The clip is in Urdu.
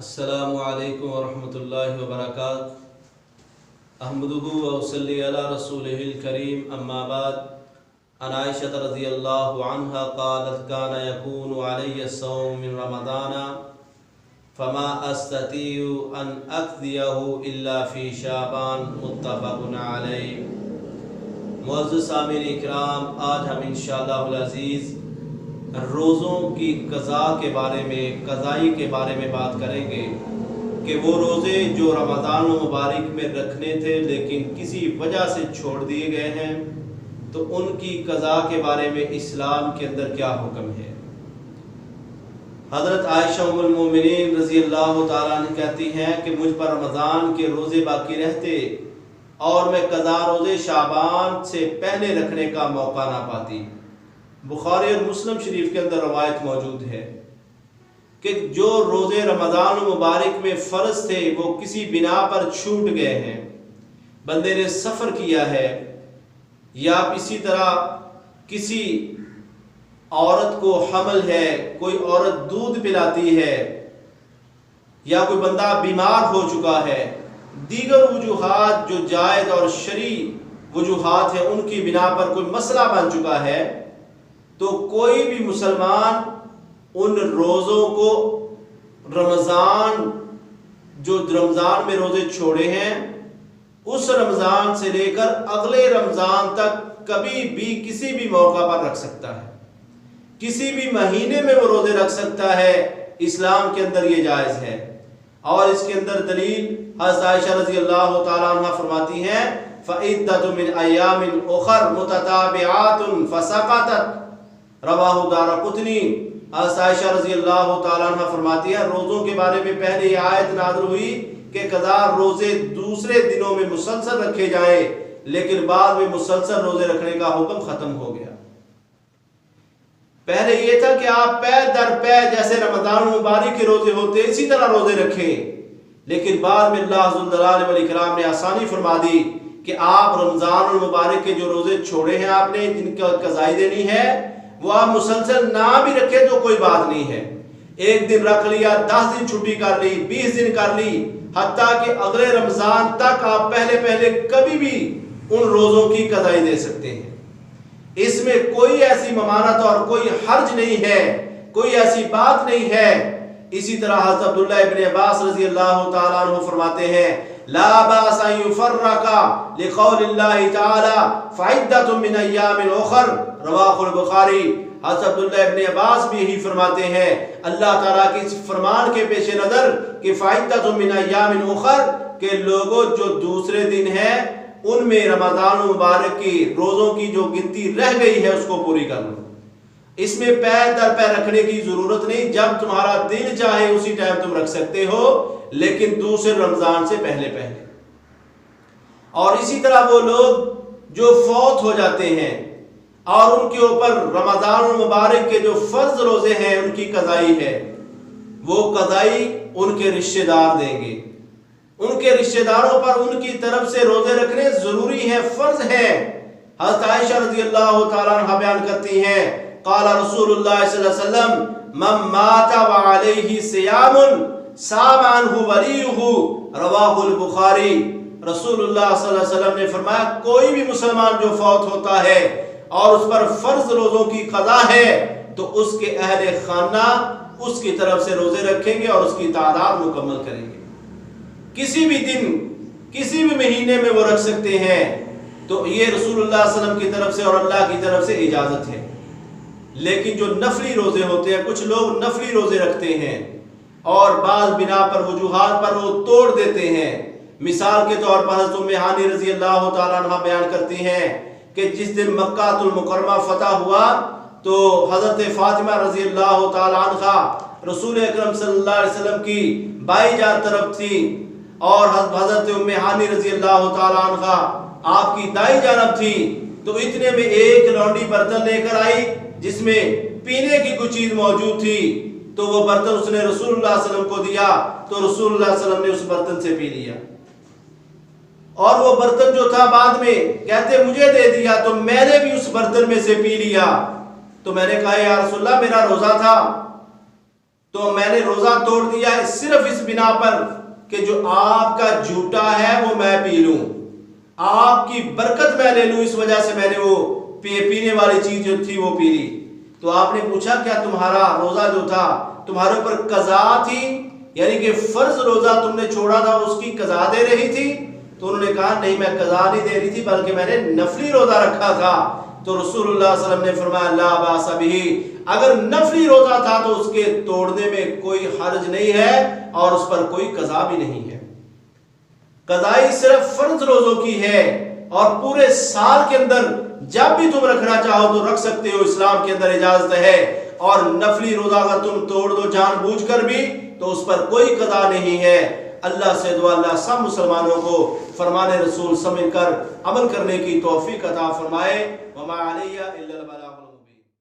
السلام علیکم ورحمۃ اللہ وبرکاتہ۔ احمدہ و صلی علی رسولہ الکریم، اما بعد۔ عن عائشہ رضی اللہ عنہا قالت کان یکون علی الصوم من رمضان فما استطیع ان اقضیہ الا فی شعبان، متفق علیہ۔ معزز سامعین اکرام، آج ہم انشاءاللہ العزیز روزوں کی قضاء کے بارے میں، قضائی کے بارے میں بات کریں گے کہ وہ روزے جو رمضان المبارک میں رکھنے تھے لیکن کسی وجہ سے چھوڑ دیے گئے ہیں، تو ان کی قضاء کے بارے میں اسلام کے اندر کیا حکم ہے۔ حضرت عائشہ ام المومنین رضی اللہ تعالیٰ عنہ کہتی ہیں کہ مجھ پر رمضان کے روزے باقی رہتے اور میں قضاء روزے شعبان سے پہلے رکھنے کا موقع نہ پاتی۔ بخاری اور مسلم شریف کے اندر روایت موجود ہے کہ جو روزے رمضان المبارک میں فرض تھے وہ کسی بنا پر چھوٹ گئے ہیں، بندے نے سفر کیا ہے یا اسی طرح کسی عورت کو حمل ہے، کوئی عورت دودھ پلاتی ہے یا کوئی بندہ بیمار ہو چکا ہے، دیگر وجوہات جو جائز اور شرعی وجوہات ہیں ان کی بنا پر کوئی مسئلہ بن چکا ہے، تو کوئی بھی مسلمان ان روزوں کو رمضان میں روزے چھوڑے ہیں اس رمضان سے لے کر اگلے رمضان تک کبھی بھی کسی بھی موقع پر رکھ سکتا ہے، کسی بھی مہینے میں وہ روزے رکھ سکتا ہے۔ اسلام کے اندر یہ جائز ہے، اور اس کے اندر دلیل حضرت عائشہ رضی اللہ تعالیٰ عنہ فرماتی ہیں فَعِدَّةٌ مِّنْ أَيَّامٍ أُخَرَ مُتَتَابِعَاتٌ فَسَقَطَتْ، رواہ دارقطنی۔ حضرت عائشہ رضی اللہ تعالیٰ عنہ فرماتی ہے روزوں کے بارے میں پہلے یہ آیت نازل ہوئی کہ قضاء روزے دوسرے دنوں میں مسلسل رکھے جائیں، لیکن بعد میں مسلسل روزے رکھنے کا حکم ختم ہو گیا۔ پہلے یہ تھا کہ آپ پے در پے جیسے رمضان المبارک کے روزے ہوتے اسی طرح روزے رکھیں، لیکن بعد میں اللہ ذوالجلال والاکرام نے آسانی فرما دی کہ آپ رمضان المبارک کے جو روزے چھوڑے ہیں آپ نے، جن کا قضائی دینی ہے، وہ آپ مسلسل نہ بھی رکھے تو کوئی بات نہیں ہے۔ ایک دن رکھ لیا، 10 دن چھٹی کر لی، 20 دن کر لی، حتیٰ کہ اگلے رمضان تک آپ پہلے کبھی بھی ان روزوں کی قضائی دے سکتے ہیں۔ اس میں کوئی ایسی ممانعت اور کوئی حرج نہیں ہے، کوئی ایسی بات نہیں ہے۔ اسی طرح حضرت عبداللہ ابن عباس رضی اللہ تعالیٰ عنہ فرماتے ہیں لا باس ان یفرق لقول اللہ تعالی فعدۃ من ایام اخر، رواہ البخاری۔ حضرت عبداللہ ابن عباس بھی یہی فرماتے ہیں اللہ تعالیٰ کے اس فرمان کے پیش نظر کہ فعدۃ من ایام اخر، کہ لوگوں جو دوسرے دن ہیں ان میں رمضان المبارک کی روزوں کی جو گنتی رہ گئی ہے اس کو پوری کر لو۔ اس میں پیر در پیر رکھنے کی ضرورت نہیں، جب تمہارا دل چاہے اسی ٹائم تم رکھ سکتے ہو، لیکن دوسرے رمضان سے پہلے۔ اور اسی طرح وہ لوگ جو فوت ہو جاتے ہیں اور ان کے اوپر رمضان المبارک کے جو فرض روزے ہیں ان کی قضائی ہے، وہ قضائی ان کے رشتہ دار دیں گے۔ ان کے رشتہ داروں پر ان کی طرف سے روزے رکھنے ضروری ہیں، فرض ہیں۔ حضرت عائشہ رضی اللہ تعالیٰ عنہ بیان کرتی ہیں قال رسول اللہ صلی اللہ علیہ وسلم من مات وعلیہ صیام صام عنہ ولیہ، رواہ البخاری۔ رسول اللہ صلی اللہ علیہ وسلم نے فرمایا کوئی بھی مسلمان جو فوت ہوتا ہے اور اس پر فرض روزوں کی قضا ہے تو اس کے اہل خانہ اس کی طرف سے روزے رکھیں گے اور اس کی تعداد مکمل کریں گے۔ کسی بھی دن کسی بھی مہینے میں وہ رکھ سکتے ہیں، تو یہ رسول اللہ صلی اللہ علیہ وسلم کی طرف سے اور اللہ کی طرف سے اجازت ہے۔ لیکن جو نفلی روزے ہوتے ہیں، کچھ لوگ نفلی روزے رکھتے ہیں اور بعض بنا پر وجوہات پر وہ توڑ دیتے ہیں۔ مثال کے طور پر حضرت ام ہانی رضی اللہ تعالیٰ عنہ بیان کرتی ہیں کہ جس دن مکہ المکرمہ فتح ہوا تو حضرت فاطمہ رضی اللہ تعالیٰ عنہ رسول اکرم صلی اللہ علیہ وسلم کی بائی جان طرف تھی، اور حضرت ام ہانی رضی اللہ تعالیٰ عنہ آپ کی دائی جانب تھی۔ تو اتنے میں ایک لونڈی برتن لے کر آئی جس میں پینے کی کوئی چیز موجود تھی، تو وہ برتن اس نے رسول اللہ صلی اللہ علیہ وسلم کو دیا، تو رسول اللہ صلی اللہ علیہ وسلم نے اس برتن سے پی لیا، اور وہ برتن جو تھا بعد میں کہتے مجھے دے دیا، تو میں نے بھی اس برتن میں سے پی لیا۔ تو میں نے کہا یا رسول اللہ میرا روزہ تھا، تو میں نے روزہ توڑ دیا ہے صرف اس بنا پر کہ جو آپ کا جھوٹا ہے وہ میں پی لوں، آپ کی برکت میں لے لوں، اس وجہ سے میں نے وہ پینے والی چیز جو تھی وہ پی لی۔ تو آپ نے پوچھا کیا تمہارا روزہ جو تھا تمہارے اوپر قضا تھی، یعنی کہ فرض روزہ تم نے چھوڑا تھا اس کی قضا دے رہی تھی؟ تو انہوں نے کہا نہیں، میں قضا نہیں دے رہی تھی بلکہ میں نے نفلی روزہ رکھا تھا۔ تو رسول اللہ صلی اللہ علیہ وسلم نے فرمایا لا باس بہ، اگر نفلی روزہ تھا تو اس کے توڑنے میں کوئی حرج نہیں ہے اور اس پر کوئی قضا بھی نہیں ہے۔ قضائی صرف فرض روزوں کی ہے، اور پورے سال کے اندر جب بھی تم رکھنا چاہو تو رکھ سکتے ہو، اسلام کے اندر اجازت ہے۔ اور نفلی روزہ اگر تم توڑ دو جان بوجھ کر بھی تو اس پر کوئی قضا نہیں ہے۔ اللہ سے دعا اللہ سب مسلمانوں کو فرمان رسول سمجھ کر عمل کرنے کی توفیق عطا فرمائے۔ وما علیہ الا البلاغ۔